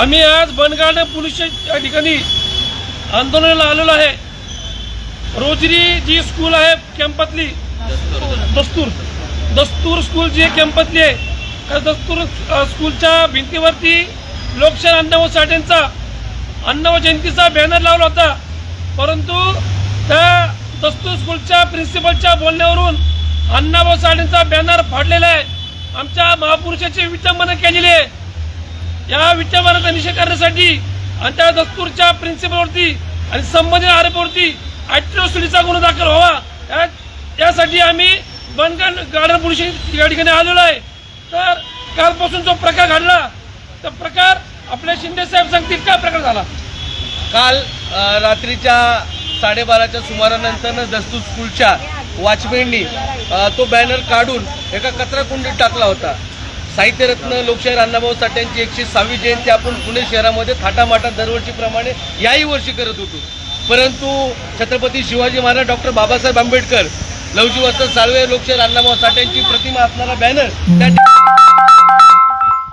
आम्ही आज बनगाड पोलीस या ठिकाणी आंदोलनाला आलेलो आहे। रोजरी जी स्कूल आहे कॅम्पातली दस्तूर स्कूल जी कॅम्पातली आहे, त्या दस्तूर स्कूलच्या भिंतीवरती लोकशाहीर अण्णाभाऊ साठेंचा अण्णाभाऊ जयंतीचा बॅनर लावला होता, परंतु त्या दस्तूर स्कूलच्या प्रिन्सिपलच्या बोलण्यावरून अण्णाभाऊ साठेंचा बॅनर फाडलेला आहे। आमच्या महापुरुषाची विटंबना केलेली आहे। या विटंबनाचा निषेध करण्यासाठी आणि त्या दस्तूरच्या प्रिन्सिपलवरती आणि संबंधित आरोपीवरती अॅट्रॉसिटीचा गुन्हा दाखल व्हावा यासाठी आम्ही बनगाड गार्डन पोलीस या ठिकाणी आलेलो आहे। तर कालपासून जो प्रकार घडला तो प्रकार आपल्या शिंदे साहेब सांगतील काय प्रकार झाला। काल रात्रीच्या 12:30च्या सुमारानंतर दस्तूर स्कूलच्या वॉचमॅननी तो बॅनर काढून एका कचरा कुंडीत टाकला होता। साहित्यरत्न लोकशाहीर अण्णाभाऊ साठेंची 106वी जयंती आपण पुणे शहरामध्ये थाटामाटात दरवर्षीप्रमाणे याही वर्षी करत होतो, परंतु छत्रपती शिवाजी महाराज डॉक्टर बाबासाहेब आंबेडकर लवजी वस्त्र साळवे लोकशाहीर अण्णाभाऊ साठेंची प्रतिमा असणारा बॅनर त्या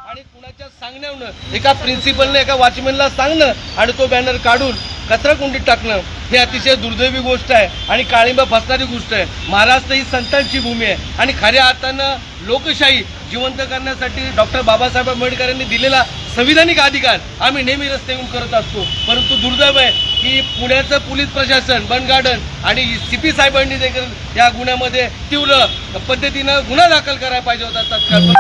आणि कुणाच्या सांगण्यावरून एका प्रिन्सिपलने एका वॉचमॅनला सांगणं आणि तो बॅनर काढून कचरा कुंडीत टाकणं ही अतिशय दुर्दैवी गोष्ट आहे आणि काळिंबा फसणारी गोष्ट आहे। महाराष्ट्र ही संतांची भूमी आहे आणि खऱ्या अर्थानं लोकशाही जिवंत करण्यासाठी डॉक्टर बाबासाहेब आंबेडकरांनी दिलेला संविधानिक अधिकार आम्ही नेहमी रस्त्यावरून करत असतो, परंतु दुर्दैव आहे की पुण्याचं पोलीस प्रशासन बनगार्डन आणि CP साहेबांनी देखील या गुन्ह्यामध्ये तीव्र पद्धतीनं गुन्हा दाखल करायला पाहिजे होता तत्काळ।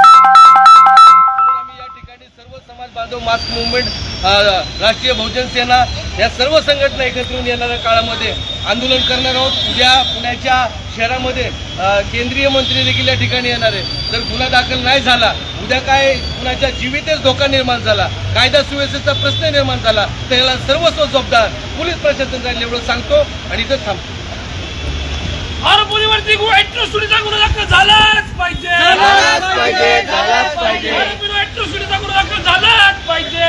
सर्व समाज बांधव मास्क मुवमेंट राष्ट्रीय बहुजन सेना या सर्व संघटना एकत्र येऊन येणाऱ्या काळामध्ये आंदोलन करणार आहोत। उद्या पुण्याच्या शहरामध्ये केंद्रीय मंत्री देखील या ठिकाणी येणार आहे। जर गुन्हा दाखल नाही झाला, उद्या काय कुणाच्या जीवितच धोका निर्माण झाला, कायदा सुव्यवस्थेचा प्रश्न निर्माण झाला, तर याला सर्वस्व जबाबदार पोलीस प्रशासन राहील एवढं सांगतो आणि इथं थांबतो। आरोपीवरती अॅट्रॉसिटीचा गुन्हा दाखल झालाच पाहिजे, अॅट्रॉसिटीचा गुन्हा दाखल झालाच पाहिजे।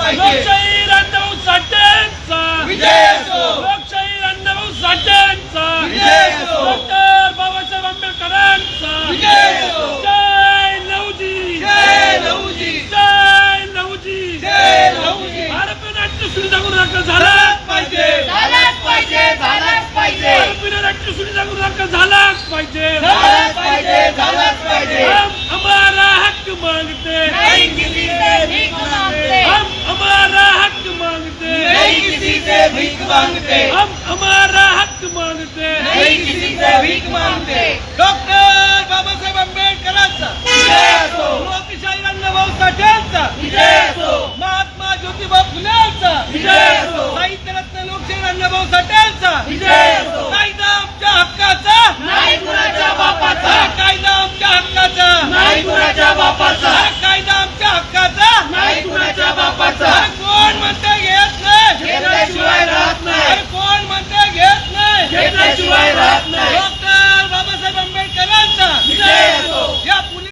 लोकशाहीर अण्णाभाऊ साठेंचा विजय असो, लोकशाहीर अण्णाभाऊ साठेंचा विजय असो, डॉक्टर बाबासाहेब आंबेडकरांचा विजय असो। जय लहुजी, जय लहुजी, जय लहुजी, जय लहुजी। आरोपीवर अॅट्रॉसिटीचा गुन्हा दाखल झालाच पाहिजे, झालाच पाहिजे, झालाच पाहिजे। आरोपीवर अॅट्रॉसिटीचा गुन्हा दाखल झालाच पाहिजे, झालाच पाहिजे, झालाच पाहिजे। हम हमारा हक मांगते नहीं किसी से भीख मांगते, हम हमारा हक मांगते नहीं किसी से भीख मांगते, हम हमारा हक मांगते नहीं किसी से भीख मांगते। डॉक्टर बाबासाहेब आंबेडकरांचा विजय असो, लोकशाहीर अण्णाभाऊ साठेंचा विजय असो, महात्मा ज्योतिबा फुलेंचा विजय असो, साहित्यरत्न लोकशाहीर अण्णाभाऊ साठेंचा विजय असो। कायदा आमच्या हक्काचा नाही कुणाच्या बापाचा, कायदा आमच्या हक्काचा नाही कुणाच्या बापाचा, कायदा आमच्या हक्काचा नाही कुणाच्या बापाचा।